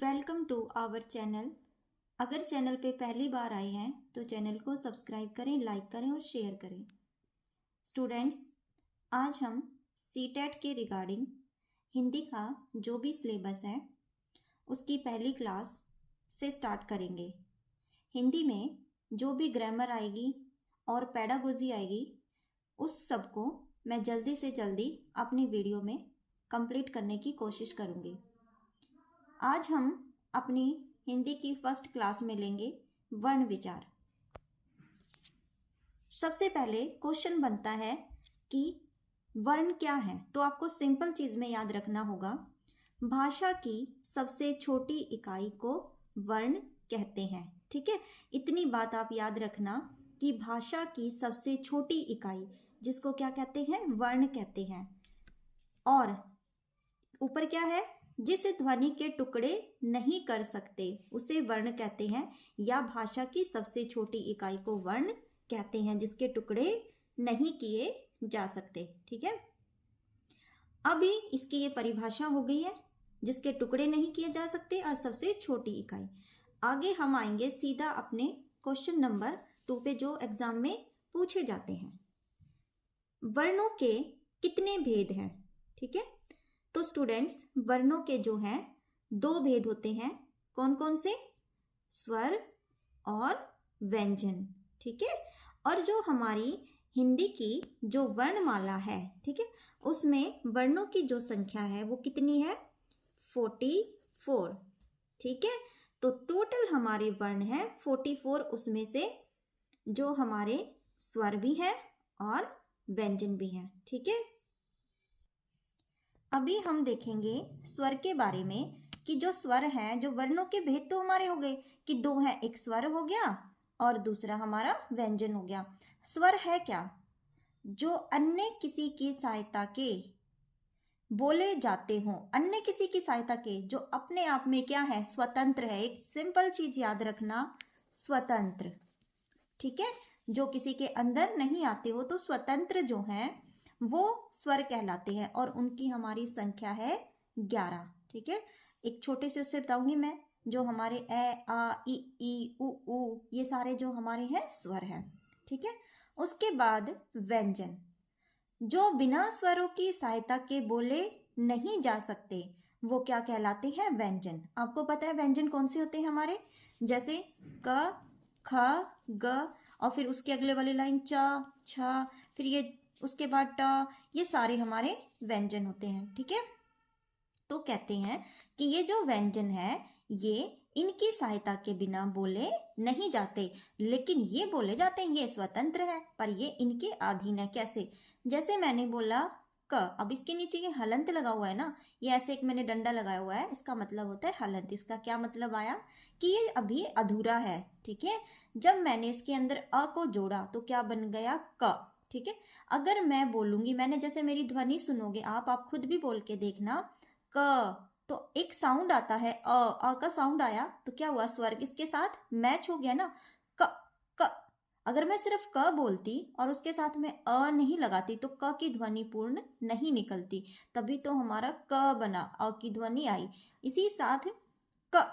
Welcome to our channel. अगर channel पे पहली बार आए हैं तो चैनल को सब्सक्राइब करें, लाइक करें और शेयर करें। स्टूडेंट्स, आज हम सीटेट के रिगार्डिंग हिंदी का जो भी सिलेबस है उसकी पहली क्लास से स्टार्ट करेंगे। हिंदी में जो भी ग्रामर आएगी और पेडागोजी आएगी उस सब को मैं जल्दी से जल्दी अपनी वीडियो में कंप्लीट करने की कोशिश करूँगी। आज हम अपनी हिंदी की फर्स्ट क्लास में लेंगे वर्ण विचार। सबसे पहले क्वेश्चन बनता है कि वर्ण क्या है, तो आपको सिंपल चीज़ में याद रखना होगा, भाषा की सबसे छोटी इकाई को वर्ण कहते हैं। ठीक है, इतनी बात आप याद रखना कि भाषा की सबसे छोटी इकाई जिसको क्या कहते हैं, वर्ण कहते हैं। और ऊपर क्या है, जिस ध्वनि के टुकड़े नहीं कर सकते उसे वर्ण कहते हैं, या भाषा की सबसे छोटी इकाई को वर्ण कहते हैं जिसके टुकड़े नहीं किए जा सकते। ठीक है, अभी इसकी ये परिभाषा हो गई है, जिसके टुकड़े नहीं किए जा सकते और सबसे छोटी इकाई। आगे हम आएंगे सीधा अपने क्वेश्चन नंबर 2 पे जो एग्जाम में पूछे जाते हैं। वर्णों के कितने भेद हैं? ठीक है, तो स्टूडेंट्स, वर्णों के जो हैं 2 भेद होते हैं। कौन कौन से? स्वर और व्यंजन। ठीक है, और जो हमारी हिंदी की जो वर्णमाला है, ठीक है, उसमें वर्णों की जो संख्या है वो कितनी है? 44। ठीक है, तो टोटल हमारे वर्ण है 44। उसमें से जो हमारे स्वर भी है और व्यंजन भी है। ठीक है, अभी हम देखेंगे स्वर के बारे में कि जो स्वर हैं, जो वर्णों के भेद तो हमारे हो गए कि 2 हैं, एक स्वर हो गया और दूसरा हमारा व्यंजन हो गया। स्वर है क्या? जो अन्य किसी की सहायता के बोले जाते हों, अन्य किसी की सहायता के, जो अपने आप में क्या है? स्वतंत्र है। एक सिंपल चीज याद रखना, स्वतंत्र। ठीक है, जो किसी के अंदर नहीं आते हो तो स्वतंत्र जो हैं वो स्वर कहलाते हैं, और उनकी हमारी संख्या है 11। ठीक है, एक छोटे से उससे बताऊंगी मैं, जो हमारे ए आ ई उ ऊ ये सारे जो हमारे हैं स्वर हैं। ठीक है, उसके बाद व्यंजन, जो बिना स्वरों की सहायता के बोले नहीं जा सकते वो क्या कहलाते हैं? व्यंजन। आपको पता है व्यंजन कौन से होते हैं हमारे? जैसे क, ख, ग, और फिर उसके अगले वाली लाइन च, छ, फिर ये उसके बाद ट, ये सारे हमारे व्यंजन होते हैं। ठीक है, तो कहते हैं कि ये जो व्यंजन है ये इनकी सहायता के बिना बोले नहीं जाते, लेकिन ये बोले जाते हैं, ये स्वतंत्र है पर ये इनके अधीन है। कैसे? जैसे मैंने बोला क, अब इसके नीचे ये हलंत लगा हुआ है ना, ये ऐसे एक मैंने डंडा लगाया हुआ है, इसका मतलब होता है हलंत। इसका क्या मतलब आया कि ये अभी अधूरा है। ठीक है, जब मैंने इसके अंदर अ को जोड़ा तो क्या बन गया? क। ठीक है, अगर मैं बोलूंगी, मैंने जैसे मेरी ध्वनि सुनोगे आप खुद भी बोल के देखना, क, तो एक साउंड आता है अ का साउंड आया तो क्या हुआ? स्वर किसके साथ मैच हो गया ना, क क। अगर मैं सिर्फ क बोलती और उसके साथ में अ नहीं लगाती तो क की ध्वनि पूर्ण नहीं निकलती, तभी तो हमारा क बना, अ की ध्वनि आई। इसी साथ क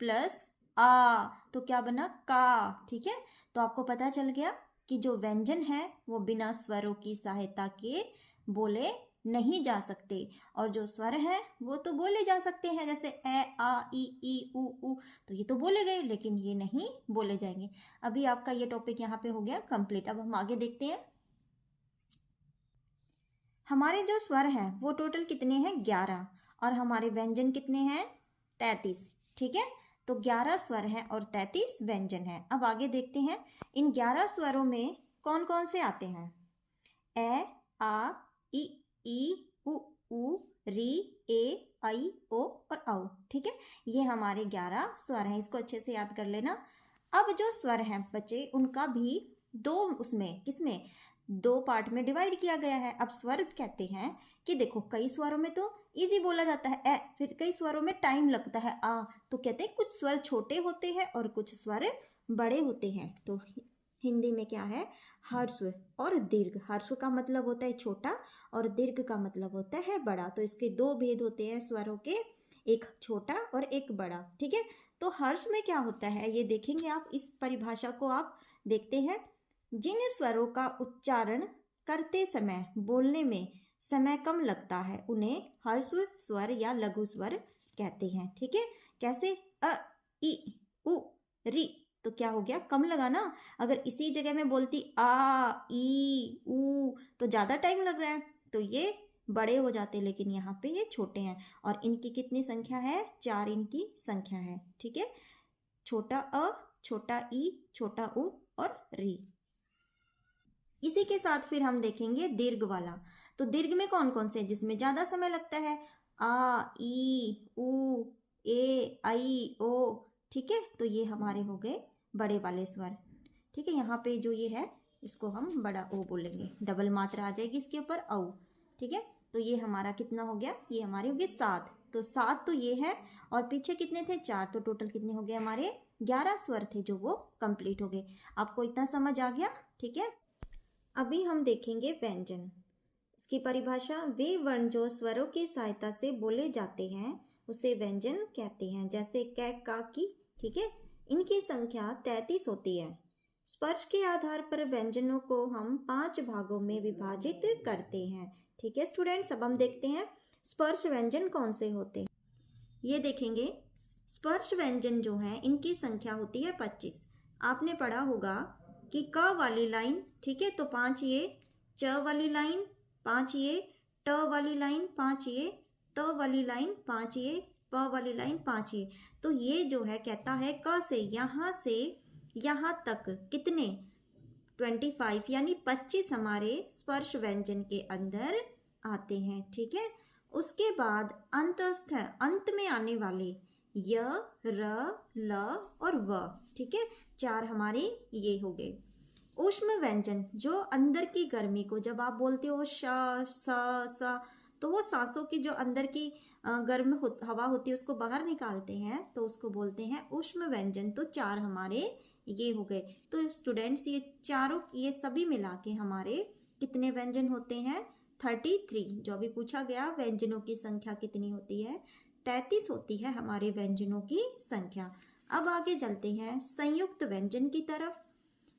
प्लस आ तो क्या बना? का। ठीक है, तो आपको पता चल गया कि जो व्यंजन है वो बिना स्वरों की सहायता के बोले नहीं जा सकते, और जो स्वर हैं वो तो बोले जा सकते हैं, जैसे ए आ ई उ ऊ, तो ये तो बोले गए लेकिन ये नहीं बोले जाएंगे। अभी आपका ये टॉपिक यहाँ पे हो गया कंप्लीट। अब हम आगे देखते हैं, हमारे जो स्वर हैं वो टोटल कितने हैं? 11, और हमारे व्यंजन कितने हैं? 33। ठीक है, तो 11 स्वर हैं और 33 व्यंजन हैं। अब आगे देखते हैं इन 11 स्वरों में कौन कौन से आते हैं। ए आ ई उ ऊ री ए आई ओ और औ। ठीक है, ये हमारे 11 स्वर हैं, इसको अच्छे से याद कर लेना। अब जो स्वर हैं बच्चे, उनका भी 2 उसमें किसमें 2 पार्ट में डिवाइड किया गया है। अब स्वर कहते हैं कि देखो, कई स्वरों में तो इजी बोला जाता है ए, फिर कई स्वरों में टाइम लगता है आ, तो कहते हैं कुछ स्वर छोटे होते हैं और कुछ स्वर बड़े होते हैं। तो हिंदी में क्या है? ह्रस्व और दीर्घ। ह्रस्व का मतलब होता है छोटा और दीर्घ का मतलब होता है बड़ा। तो इसके 2 भेद होते हैं स्वरों के, एक छोटा और एक बड़ा, ठीक है। तो हर्ष में क्या होता है ये देखेंगे आप, इस परिभाषा को आप देखते हैं। जिन स्वरों का उच्चारण करते समय बोलने में समय कम लगता है उन्हें हर्स्व स्वर या लघु स्वर कहते हैं, ठीक है। कैसे? अ, इ, उ, री, तो क्या हो गया, कम लगा ना। अगर इसी जगह में बोलती आ, ई, उ तो ज़्यादा टाइम लग रहा है, तो ये बड़े हो जाते, लेकिन यहाँ पे ये छोटे हैं। और इनकी कितनी संख्या है? 4 इनकी संख्या है, ठीक है। छोटा अ, छोटा ई, छोटा उ और री। इसी के साथ फिर हम देखेंगे दीर्घ वाला। तो दीर्घ में कौन कौन से जिसमें ज़्यादा समय लगता है? आ, ई, उ, ए, आई, ओ, ठीक है। तो ये हमारे हो गए बड़े वाले स्वर, ठीक है। यहाँ पे जो ये है इसको हम बड़ा ओ बोलेंगे, डबल मात्रा आ जाएगी इसके ऊपर औ, ठीक है। तो ये हमारा कितना हो गया? ये हमारे हो गए 7। तो 7 तो ये है, और पीछे कितने थे? 4। तो टोटल कितने हो गए हमारे? 11 स्वर थे जो वो कंप्लीट हो गए। आपको इतना समझ आ गया, ठीक है। अभी हम देखेंगे व्यंजन। इसकी परिभाषा, वे वर्ण जो स्वरों की सहायता से बोले जाते हैं उसे व्यंजन कहते हैं। जैसे क, का, की, ठीक है। इनकी संख्या 33 होती है। स्पर्श के आधार पर व्यंजनों को हम 5 भागों में विभाजित करते हैं, ठीक है स्टूडेंट्स। अब हम देखते हैं स्पर्श व्यंजन कौन से होते हैं। ये देखेंगे, स्पर्श व्यंजन जो है इनकी संख्या होती है 25। आपने पढ़ा होगा कि क वाली लाइन, ठीक है, तो 5 ये, च वाली लाइन 5 ये, ट वाली लाइन 5 ये, त वाली लाइन 5 ये, प वाली लाइन 5 ये। तो ये जो है कहता है क से यहाँ तक कितने? 25 यानी 25 हमारे स्पर्श व्यंजन के अंदर आते हैं, ठीक है। उसके बाद अंतस्थ, अंत में आने वाले य, र, ल और व, ठीक है, 4 हमारे ये हो गए। ऊष्म व्यंजन जो अंदर की गर्मी को, जब आप बोलते हो श, स, तो वो सांसों की जो अंदर की गर्म हवा होती है उसको बाहर निकालते हैं, तो उसको बोलते हैं ऊष्म व्यंजन। तो 4 हमारे ये हो गए। तो स्टूडेंट्स ये चारों, ये सभी मिला के हमारे कितने व्यंजन होते हैं? 33। जो अभी पूछा गया व्यंजनों की संख्या कितनी होती है? 33 होती है हमारे व्यंजनों की संख्या। अब आगे चलते हैं संयुक्त व्यंजन की तरफ।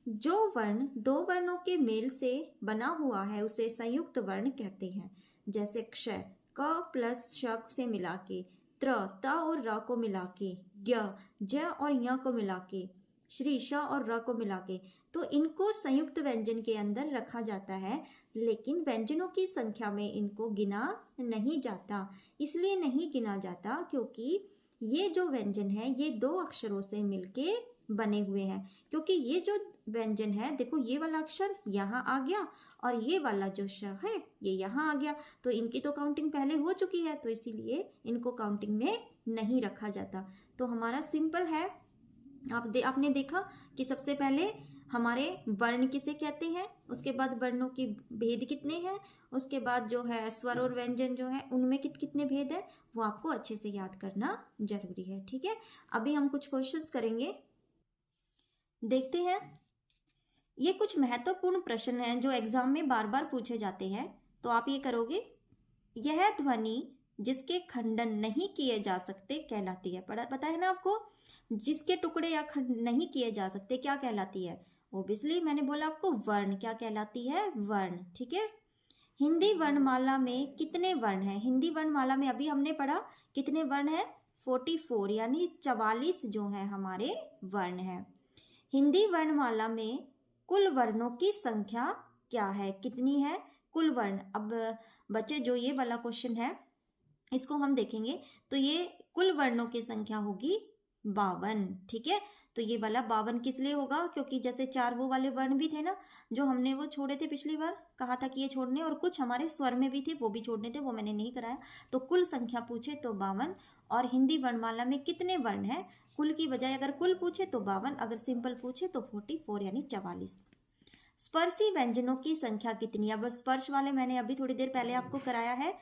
जो वर्ण 2 वर्णों के मेल से बना हुआ है उसे संयुक्त वर्ण कहते हैं। जैसे क्षय, क प्लस श से मिला के, त्र, त और र को मिला के, ज्ञ, ज और य को मिला के, श्री, श और र को मिला के, तो इनको संयुक्त व्यंजन के अंदर रखा जाता है। लेकिन व्यंजनों की संख्या में इनको गिना नहीं जाता। इसलिए नहीं गिना जाता क्योंकि ये जो व्यंजन है ये 2 अक्षरों से मिलके बने हुए हैं। क्योंकि ये जो व्यंजन है, देखो ये वाला अक्षर यहाँ आ गया और ये वाला जो श है ये यहाँ आ गया, तो इनकी तो काउंटिंग पहले हो चुकी है, तो इसीलिए इनको काउंटिंग में नहीं रखा जाता। तो हमारा सिंपल है। आपने देखा कि सबसे पहले हमारे वर्ण किसे कहते हैं, उसके बाद वर्णों के भेद कितने हैं, उसके बाद जो है स्वर और व्यंजन जो है उनमें कितने भेद है, वो आपको अच्छे से याद करना जरूरी है, ठीक है। अभी हम कुछ क्वेश्चंस करेंगे, देखते हैं। ये कुछ महत्वपूर्ण प्रश्न हैं जो एग्जाम में बार बार पूछे जाते हैं, तो आप ये करोगे। यह ध्वनि जिसके खंडन नहीं किए जा सकते कहलाती है। पता है ना आपको, जिसके टुकड़े या खंड नहीं किए जा सकते क्या कहलाती है? ओब्वियसली मैंने बोला आपको वर्ण। क्या कहलाती है? वर्ण, ठीक है। हिंदी वर्णमाला में कितने वर्ण हैं? हिंदी वर्णमाला में अभी हमने पढ़ा कितने वर्ण हैं? 44 यानी 44 जो है हमारे वर्ण हैं। हिंदी वर्णमाला में कुल वर्णों की संख्या क्या है? कितनी है कुल वर्ण? अब बच्चे जो ये वाला क्वेश्चन है इसको हम देखेंगे, तो ये कुल वर्णों की संख्या होगी 52, ठीक है। तो ये वाला 52 किस लिए होगा? क्योंकि जैसे 4 वो वाले वर्ण भी थे ना जो हमने वो छोड़े थे पिछली बार, कहा था कि ये छोड़ने, और कुछ हमारे स्वर में भी थे वो भी छोड़ने थे, वो मैंने नहीं कराया। तो कुल संख्या पूछे तो 52, और हिंदी वर्णमाला में कितने वर्ण हैं? कुल की बजाय अगर कुल पूछे तो 52, अगर सिंपल पूछे तो 44 यानी 44। स्पर्शी व्यंजनों की संख्या कितनी? अब स्पर्श वाले मैंने अभी थोड़ी देर पहले आपको कराया है।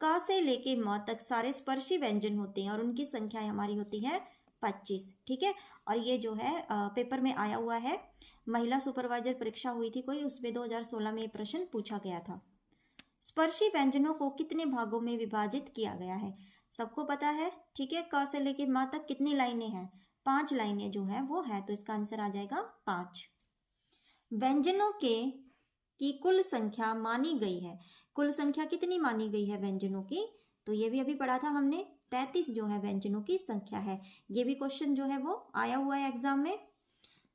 क से लेके म तक सारे स्पर्शी व्यंजन होते हैं और उनकी संख्या हमारी होती है 25, ठीक है। और ये जो है पेपर में आया हुआ है, महिला सुपरवाइजर परीक्षा हुई थी कोई, उसमें 2016 में ये प्रश्न पूछा गया था। स्पर्शी व्यंजनों को कितने भागों में विभाजित किया गया है? सबको पता है, ठीक है। क से लेके माँ तक कितनी लाइनें हैं? 5 लाइनें जो है वो है, तो इसका आंसर आ जाएगा 5। व्यंजनों के की कुल संख्या मानी गई है। कुल संख्या कितनी मानी गई है व्यंजनों की? तो ये भी अभी पढ़ा था हमने, 33 जो है व्यंजनों की संख्या है। ये भी क्वेश्चन जो है वो आया हुआ है एग्जाम में।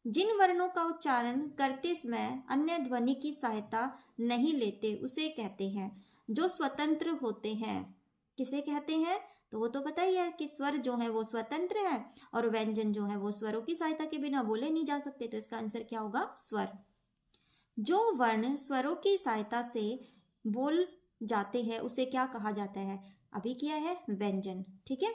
जिन वर्णों का उच्चारण करते समय अन्य ध्वनि की सहायता नहीं लेते उसे कहते हैं जो स्वतंत्र होते हैं। किसे कहते हैं? तो वो तो पता ही है कि स्वर जो है वो स्वतंत्र है और व्यंजन जो है वो स्वरों की सहायता के बिना बोले नहीं जा सकते, तो इसका आंसर क्या होगा? स्वर। जो वर्ण स्वरों की सहायता से बोल जाते हैं उसे क्या कहा जाता है? अभी किया है व्यंजन, ठीक है।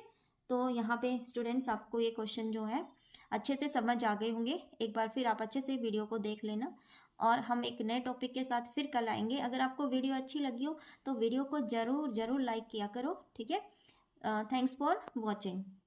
तो यहाँ पे स्टूडेंट्स आपको ये क्वेश्चन जो है अच्छे से समझ आ गए होंगे। एक बार फिर आप अच्छे से वीडियो को देख लेना और हम एक नए टॉपिक के साथ फिर कल आएंगे। अगर आपको वीडियो अच्छी लगी हो तो वीडियो को ज़रूर ज़रूर लाइक किया करो, ठीक है। Thanks for watching.